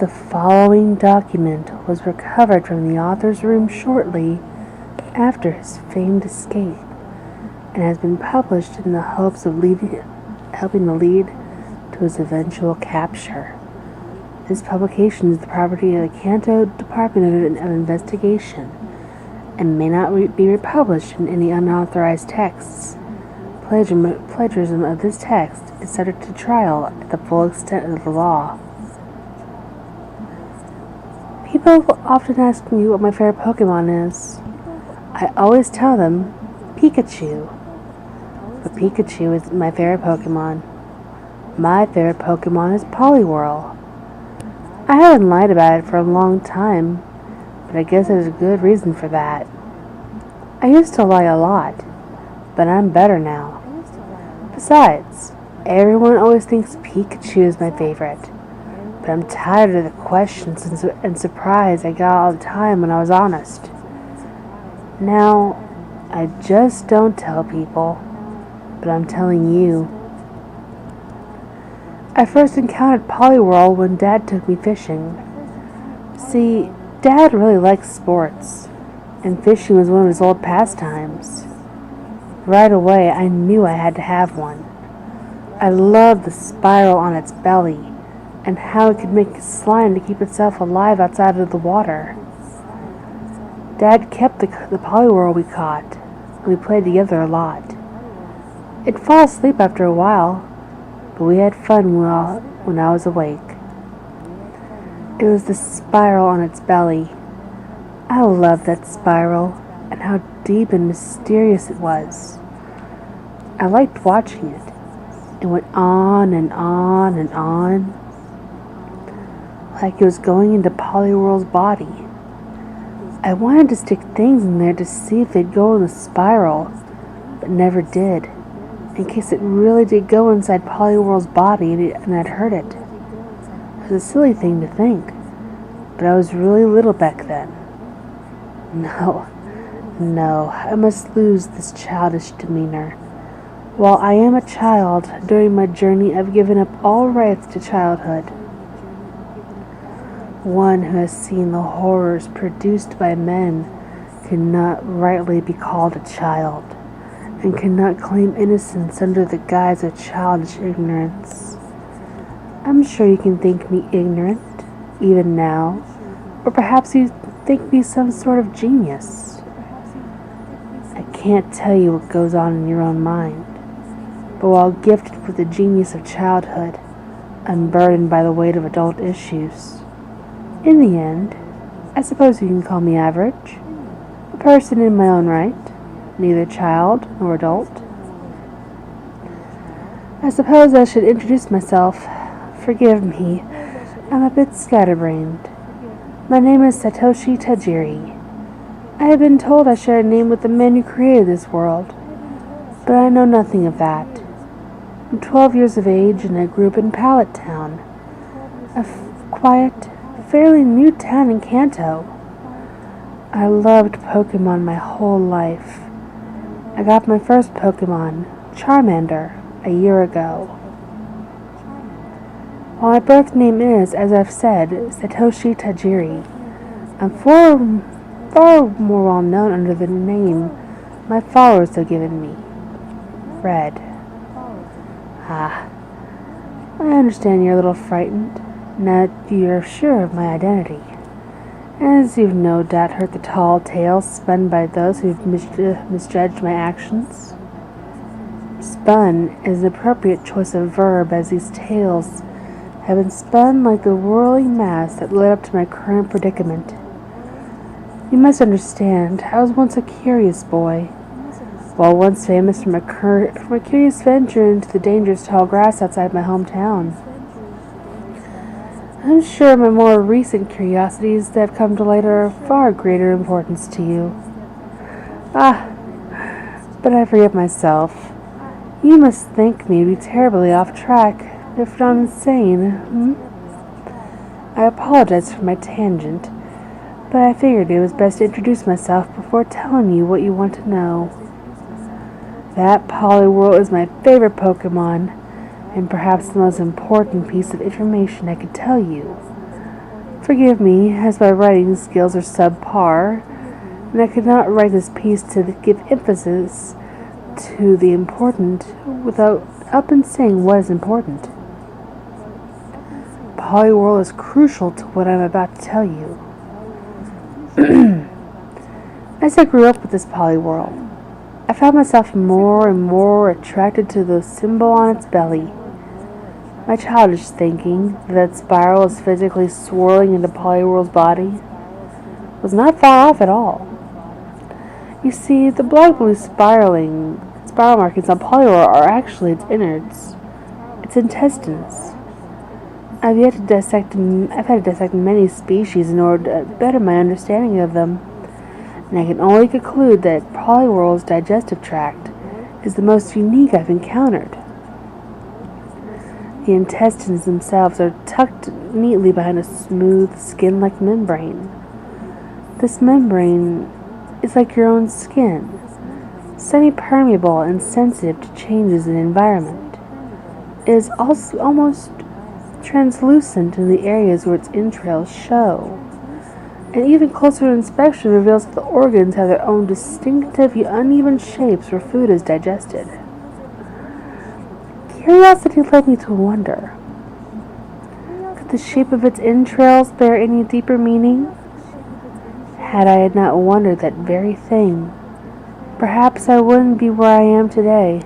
The following document was recovered from the author's room shortly after his famed escape and has been published in the hopes of helping to lead to his eventual capture. This publication is the property of the Kanto Department of Investigation and may not be republished in any unauthorized texts. Plagiarism of this text is subject to trial at the full extent of the law. People often ask me what my favorite Pokemon is. I always tell them Pikachu. But Pikachu isn't my favorite Pokemon. My favorite Pokemon is Poliwhirl. I haven't lied about it for a long time, but I guess there's a good reason for that. I used to lie a lot, but I'm better now. Besides, everyone always thinks Pikachu is my favorite, but I'm tired of the questions and surprise I got all the time when I was honest. Now, I just don't tell people, but I'm telling you. I first encountered Poliwhirl when Dad took me fishing. See, Dad really likes sports, and fishing was one of his old pastimes. Right away, I knew I had to have one. I loved the spiral on its belly, and how it could make slime to keep itself alive outside of the water. Dad kept the Poliwhirl we caught, and we played together a lot. It'd fall asleep after a while, but we had fun when I was awake. It was the spiral on its belly. I loved that spiral, and how deep and mysterious it was. I liked watching it. It went on and on and on, like it was going into Poliwhirl's body. I wanted to stick things in there to see if they'd go in the spiral, but never did, in case it really did go inside Poliwhirl's body and I'd hurt it. It was a silly thing to think, but I was really little back then. No, I must lose this childish demeanor. While I am a child, during my journey I've given up all rights to childhood. One who has seen the horrors produced by men cannot rightly be called a child, and cannot claim innocence under the guise of childish ignorance. I'm sure you can think me ignorant, even now, or perhaps you think me some sort of genius. I can't tell you what goes on in your own mind, but while gifted with the genius of childhood, I'm burdened by the weight of adult issues. In the end, I suppose you can call me average, a person in my own right, neither child nor adult. I suppose I should introduce myself. Forgive me, I'm a bit scatterbrained. My name is Satoshi Tajiri. I have been told I share a name with the man who created this world, but I know nothing of that. I'm 12 years of age and I grew up in Pallet Town, a quiet, fairly new town in Kanto. I loved Pokemon my whole life. I got my first Pokemon, Charmander, a year ago. While my birth name is, as I've said, Satoshi Tajiri, I'm far more well known under the name my followers have given me, Red. I understand you're a little frightened, now that you're sure of my identity, as you've no doubt heard the tall tales spun by those who've misjudged my actions. Spun is an appropriate choice of verb, as these tales have been spun like the whirling mass that led up to my current predicament. You must understand, I was once a curious boy, while once famous for a curious venture into the dangerous tall grass outside my hometown. I'm sure my more recent curiosities that have come to light are of far greater importance to you. But I forget myself. You must think me to be terribly off track, if not insane, I apologize for my tangent, but I figured it was best to introduce myself before telling you what you want to know. That Poliwhirl is my favorite Pokemon, and perhaps the most important piece of information I could tell you. Forgive me, as my writing skills are subpar, and I could not write this piece to give emphasis to the important without up and saying what is important. Poliwhirl is crucial to what I'm about to tell you. As I grew up with this Poliwhirl, I found myself more and more attracted to the symbol on its belly. My childish thinking that spiral is physically swirling into Poliwhirl's body was not far off at all. You see, the black blue spiral markings on Poliwhirl are actually its innards, its intestines. I've had to dissect many species in order to better my understanding of them, and I can only conclude that Poliwhirl's digestive tract is the most unique I've encountered. The intestines themselves are tucked neatly behind a smooth, skin-like membrane. This membrane is like your own skin, semi-permeable and sensitive to changes in environment. It is also almost translucent in the areas where its entrails show, and even closer inspection reveals that the organs have their own distinctive uneven shapes where food is digested. Curiosity led me to wonder, could the shape of its entrails bear any deeper meaning? Had I not wondered that very thing, perhaps I wouldn't be where I am today,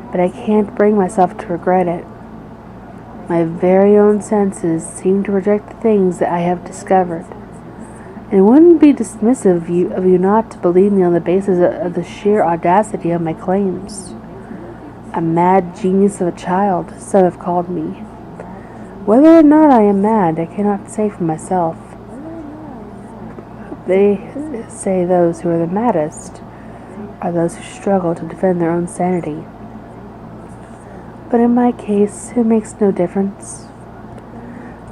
but I can't bring myself to regret it. My very own senses seem to reject the things that I have discovered, and it wouldn't be dismissive of you not to believe me on the basis of the sheer audacity of my claims. A mad genius of a child, some have called me. Whether or not I am mad, I cannot say for myself. They say those who are the maddest are those who struggle to defend their own sanity. But in my case, it makes no difference.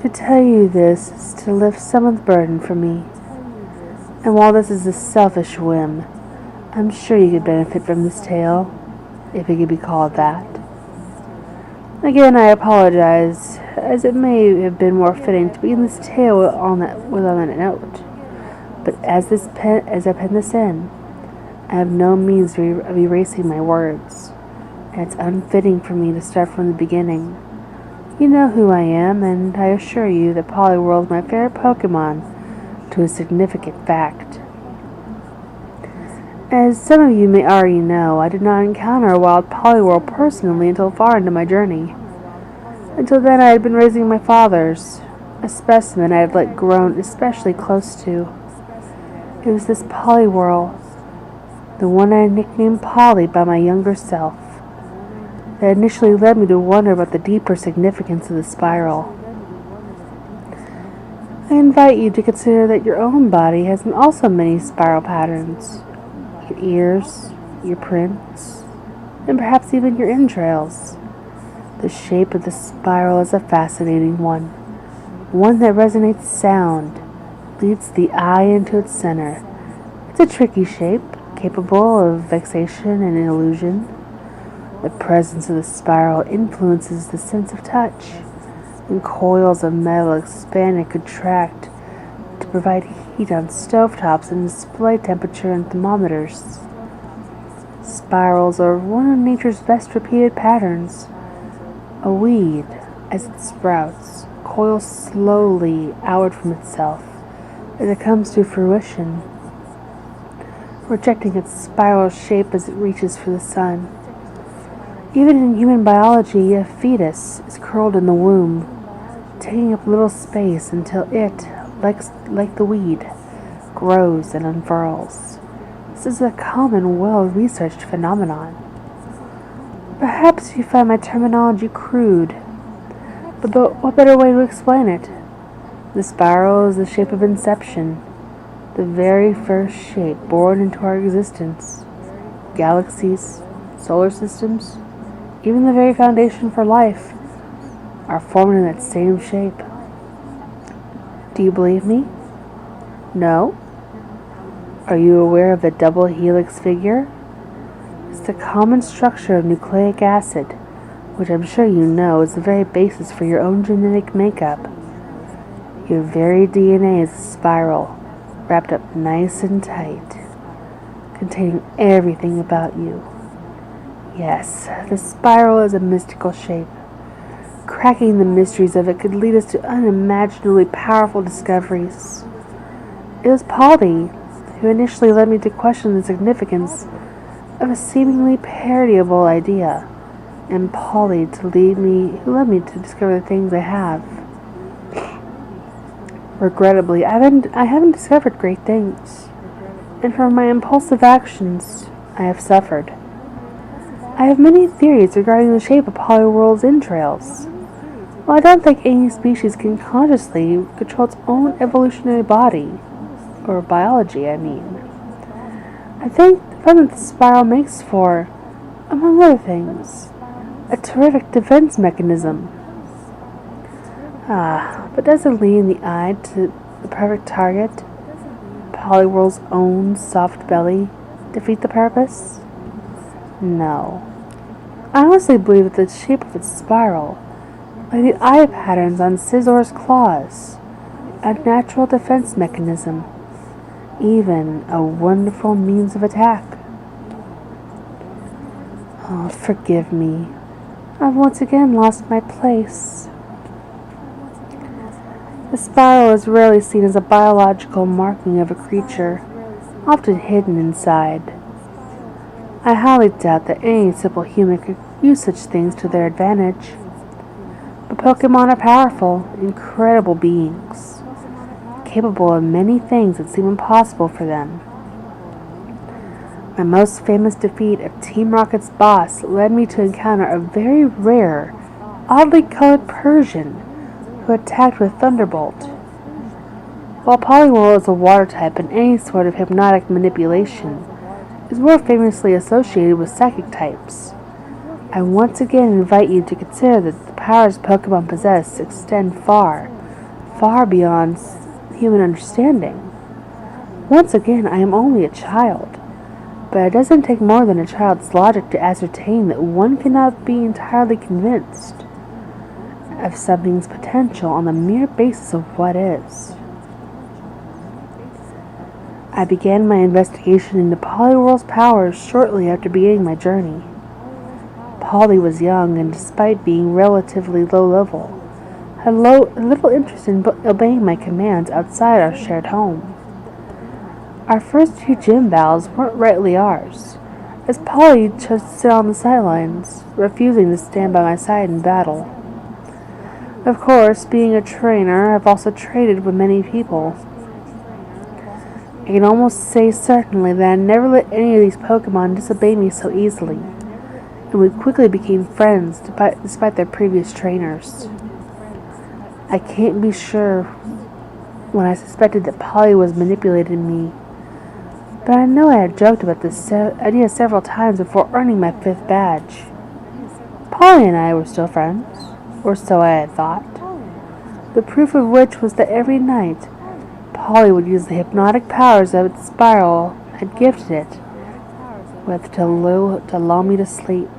To tell you this is to lift some of the burden from me. And while this is a selfish whim, I'm sure you could benefit from this tale, if it could be called that. Again, I apologize, as it may have been more fitting to begin this tale on that note. But as I pen this in, I have no means of erasing my words, and it's unfitting for me to start from the beginning. You know who I am, and I assure you that Poliwhirl is my favorite Pokemon to a significant fact. As some of you may already know, I did not encounter a wild Poliwhirl personally until far into my journey. Until then, I had been raising my father's, a specimen I had grown especially close to. It was this Poliwhirl, the one I nicknamed Polly by my younger self, that initially led me to wonder about the deeper significance of the spiral. I invite you to consider that your own body has also many spiral patterns. Your ears, your prints, and perhaps even your entrails. The shape of the spiral is a fascinating one that resonates sound, leads the eye into its center. It's a tricky shape, capable of vexation and illusion. The presence of the spiral influences the sense of touch, and coils of metal expand and contract to provide heat on stovetops and display temperature and thermometers. Spirals are one of nature's best repeated patterns. A weed, as it sprouts, coils slowly outward from itself as it comes to fruition, rejecting its spiral shape as it reaches for the sun. Even in human biology, a fetus is curled in the womb, taking up little space until it, like the weed, grows and unfurls. This is a common, well-researched phenomenon. Perhaps you find my terminology crude, but what better way to explain it? The spiral is the shape of inception, the very first shape born into our existence. Galaxies, solar systems, even the very foundation for life, are formed in that same shape. Do you believe me? No? Are you aware of the double helix figure? It's the common structure of nucleic acid, which I'm sure you know is the very basis for your own genetic makeup. Your very DNA is a spiral, wrapped up nice and tight, containing everything about you. Yes, the spiral is a mystical shape. Cracking the mysteries of it could lead us to unimaginably powerful discoveries. It was Polly who initially led me to question the significance of a seemingly pardonable idea, and Polly who led me to discover the things I have. Regrettably, I haven't discovered great things, and for my impulsive actions, I have suffered. I have many theories regarding the shape of Poliwhirl's entrails. While I don't think any species can consciously control its own evolutionary body, or biology, I mean, I think the fun that the spiral makes for, among other things, a terrific defense mechanism. But does it lead the eye to the perfect target? Poliwhirl's own soft belly defeat the purpose? No. I honestly believe that the shape of its spiral, like the eye patterns on Scissor's claws, a natural defense mechanism, even a wonderful means of attack. Oh, forgive me. I've once again lost my place. The spiral is rarely seen as a biological marking of a creature, often hidden inside. I highly doubt that any simple human could use such things to their advantage. But Pokemon are powerful, incredible beings, capable of many things that seem impossible for them. My most famous defeat of Team Rocket's boss led me to encounter a very rare, oddly colored Persian who attacked with Thunderbolt. While Poliwhirl is a water type and any sort of hypnotic manipulation is more famously associated with psychic types, I once again invite you to consider that the powers Pokemon possess extend far, far beyond human understanding. Once again, I am only a child, but it doesn't take more than a child's logic to ascertain that one cannot be entirely convinced of something's potential on the mere basis of what is. I began my investigation into Poliwhirl's powers shortly after beginning my journey. Polly was young and, despite being relatively low level, had little interest in obeying my commands outside our shared home. Our first few gym battles weren't rightly ours, as Polly chose to sit on the sidelines, refusing to stand by my side in battle. Of course, being a trainer, I've also traded with many people. I can almost say certainly that I never let any of these Pokemon disobey me so easily, and we quickly became friends despite their previous trainers. I can't be sure when I suspected that Polly was manipulating me, but I know I had joked about this idea several times before earning my 5th badge. Polly and I were still friends, or so I had thought, the proof of which was that every night Polly would use the hypnotic powers of its spiral had gifted it with to lull me to sleep.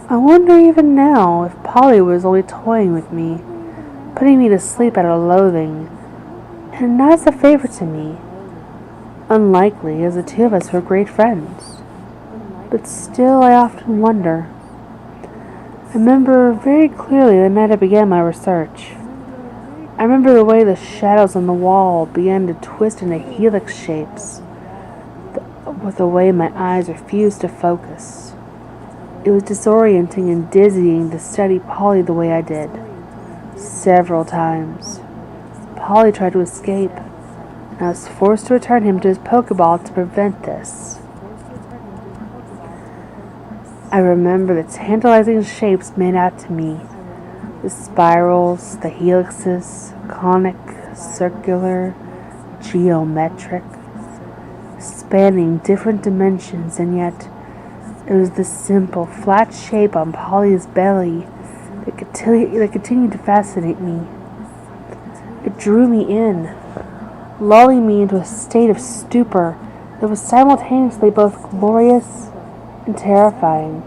I wonder even now if Polly was only toying with me, putting me to sleep out of loathing, and not as a favor to me. Unlikely, as the two of us were great friends. But still, I often wonder. I remember very clearly the night I began my research. I remember the way the shadows on the wall began to twist into helix shapes, with the way my eyes refused to focus. It was disorienting and dizzying to study Polly the way I did. Several times, Polly tried to escape, and I was forced to return him to his Pokeball to prevent this. I remember the tantalizing shapes made out to me. The spirals, the helixes, conic, circular, geometric, spanning different dimensions, and yet it was the simple, flat shape on Polly's belly that continued to fascinate me. It drew me in, lulling me into a state of stupor that was simultaneously both glorious and terrifying.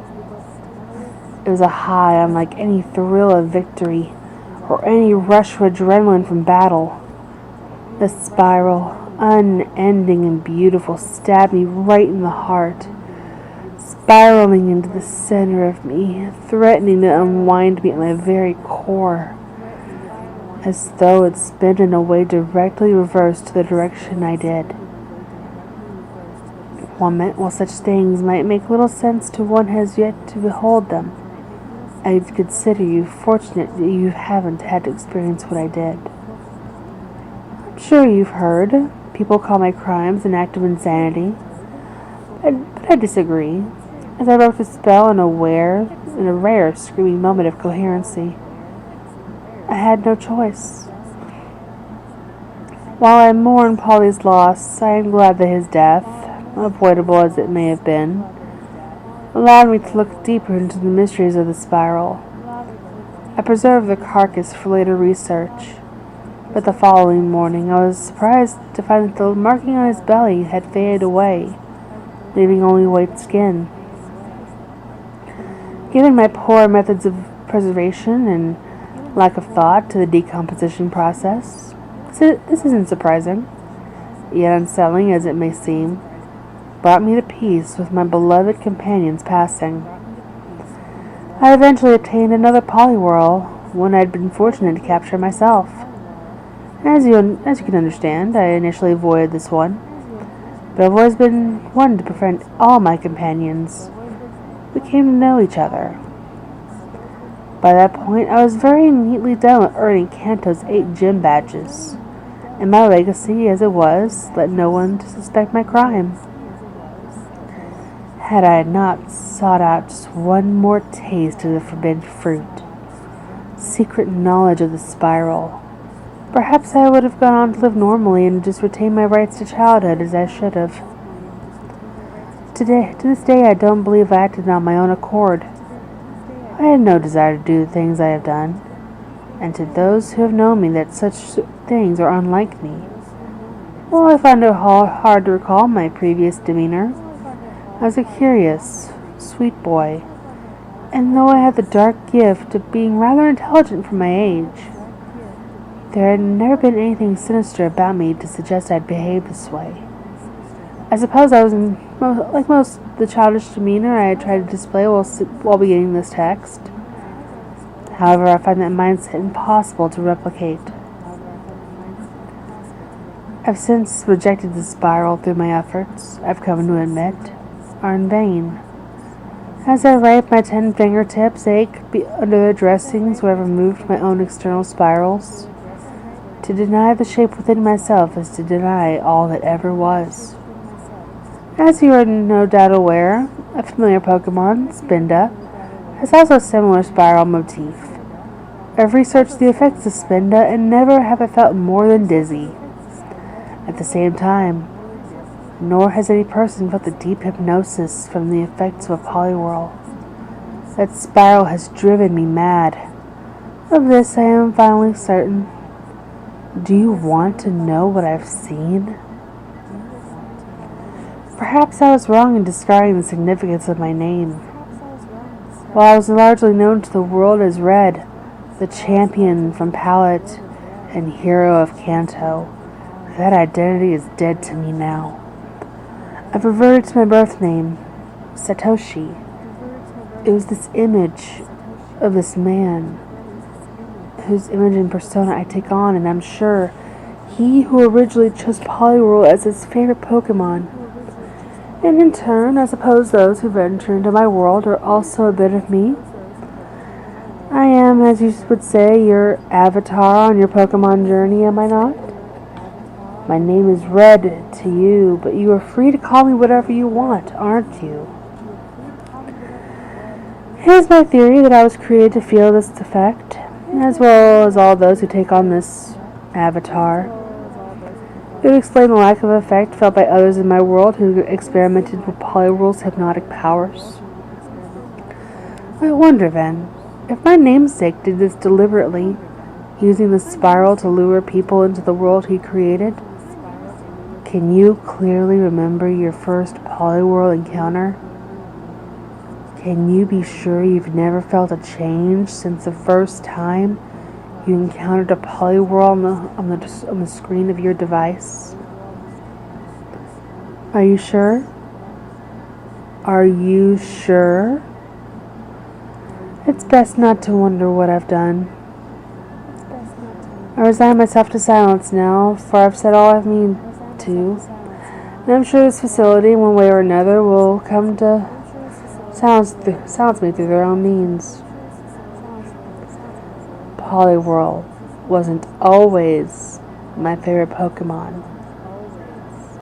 It was a high unlike any thrill of victory or any rush of adrenaline from battle. The spiral, unending and beautiful, stabbed me right in the heart, spiraling into the center of me, threatening to unwind me at my very core, as though it spun in a way directly reversed to the direction I did. While such things might make little sense to one who has yet to behold them, I consider you fortunate that you haven't had to experience what I did. I'm sure you've heard people call my crimes an act of insanity, but I disagree, as I broke the spell in a rare screaming moment of coherency. I had no choice. While I mourn Polly's loss, I am glad that his death, avoidable as it may have been, allowed me to look deeper into the mysteries of the spiral. I preserved the carcass for later research, but the following morning I was surprised to find that the marking on his belly had faded away, leaving only white skin. Given my poor methods of preservation and lack of thought to the decomposition process, this isn't surprising, yet unsettling as it may seem, brought me to peace with my beloved companion's passing. I eventually obtained another Poliwhirl, one I'd been fortunate to capture myself. As you can understand, I initially avoided this one, but I've always been one to befriend all my companions. We came to know each other. By that point, I was very neatly done with earning Kanto's 8 gym badges, and my legacy, as it was, led no one to suspect my crime. Had I not sought out just one more taste of the forbidden fruit, secret knowledge of the spiral, perhaps I would have gone on to live normally and just retain my rights to childhood as I should have. To this day, I don't believe I acted on my own accord. I had no desire to do the things I have done, and to those who have known me that such things are unlike me. While I find it hard to recall my previous demeanor, I was a curious, sweet boy, and though I had the dark gift of being rather intelligent for my age, there had never been anything sinister about me to suggest I'd behave this way. I suppose I was like most of the childish demeanor I had tried to display while beginning this text. However, I find that mindset impossible to replicate. I've since rejected the spiral through my efforts, I've come to admit, are in vain. As I write, my 10 fingertips ache under their dressings where I've removed my own external spirals. To deny the shape within myself is to deny all that ever was. As you are no doubt aware, a familiar Pokemon, Spinda, has also a similar spiral motif. I've researched the effects of Spinda and never have I felt more than dizzy. At the same time, nor has any person felt the deep hypnosis from the effects of a Poliwhirl. That spiral has driven me mad. Of this I am finally certain. Do you want to know what I've seen? Perhaps I was wrong in discarding the significance of my name. While I was largely known to the world as Red, the champion from Palette and hero of Kanto, that identity is dead to me now. I've reverted to my birth name, Satoshi. It was this image of this man, whose image and persona I take on, and I'm sure he who originally chose Poliwhirl as his favorite Pokemon. And in turn, I suppose those who venture into my world are also a bit of me. I am, as you would say, your avatar on your Pokemon journey, am I not? My name is Red to you, but you are free to call me whatever you want, aren't you? It is my theory that I was created to feel this effect, as well as all those who take on this avatar. It would explain the lack of effect felt by others in my world who experimented with Poliwhirl's hypnotic powers. I wonder then, if my namesake did this deliberately, using the spiral to lure people into the world he created. Can you clearly remember your first Poliwhirl encounter? Can you be sure you've never felt a change since the first time You encountered a Poliwhirl on the screen of your device. Are you sure? Are you sure? It's best not to wonder what I've done. I resign myself to silence now, for I've said all I mean to. And I'm sure this facility, one way or another, will come to silence me through their own means. Poliwhirl wasn't always my favorite Pokemon.